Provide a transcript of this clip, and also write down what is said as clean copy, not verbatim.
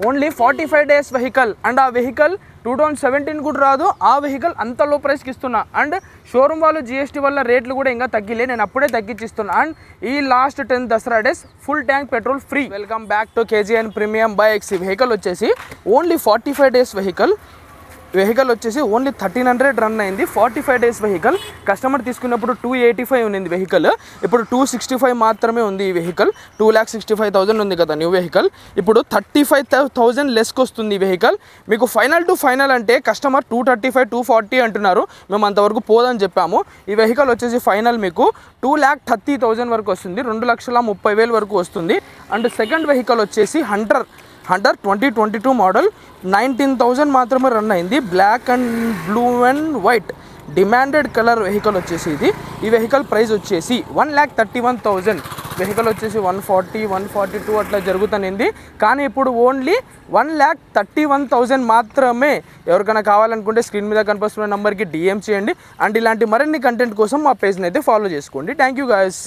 Only 45 days vehicle and ఆ vehicle 2017 కూడా రాదు. ఆ వెహికల్ అంత లో ప్రైస్కి ఇస్తున్నా. అండ్ షోరూమ్ వాళ్ళు GST వల్ల రేట్లు కూడా ఇంకా తగ్గిలే, నేను అప్పుడే తగ్గించిస్తున్నా. అండ్ ఈ last 10 Dasara days full tank petrol free. Welcome back to KGN premium bikes. ఈ వెహికల్ వచ్చేసి ఓన్లీ 45 days వెహికల్ వచ్చేసి ఓన్లీ 1300 రన్ అయింది. 45 days వెహికల్. కస్టమర్ తీసుకున్నప్పుడు 285 ఉన్నింది వెహికల్, ఇప్పుడు 265 మాత్రమే ఉంది. ఈ వెహికల్ 2,65,000 ఉంది కదా న్యూ వెహికల్, ఇప్పుడు 35,000 లెస్కి వస్తుంది ఈ వెహికల్. మీకు ఫైనల్ అంటే కస్టమర్ 235, 240 అంటున్నారు, మేము అంతవరకు పోదని చెప్పాము. ఈ వెహికల్ వచ్చేసి ఫైనల్ మీకు 2,30,000 వరకు వస్తుంది, 2,30,000 వరకు వస్తుంది. అండ్ సెకండ్ వెహికల్ వచ్చేసి హంటర్ 2022 మోడల్, 19,000 మాత్రమే రన్ అయింది. Black and blue and white demanded colour vehicle వచ్చేసి ఇది. ఈ వెహికల్ ప్రైస్ వచ్చేసి 1,31,000. వెహికల్ వచ్చేసి 140, 142 అట్లా జరుగుతుంది, కానీ ఇప్పుడు ఓన్లీ 1,31,000 మాత్రమే. ఎవరికైనా కావాలనుకుంటే స్క్రీన్ మీద కనిపిస్తున్న నెంబర్కి DM చేయండి. అండ్ ఇలాంటి మరిన్ని కంటెంట్ కోసం మా పేజ్ని అయితే ఫాలో చేసుకోండి. Thank you guys.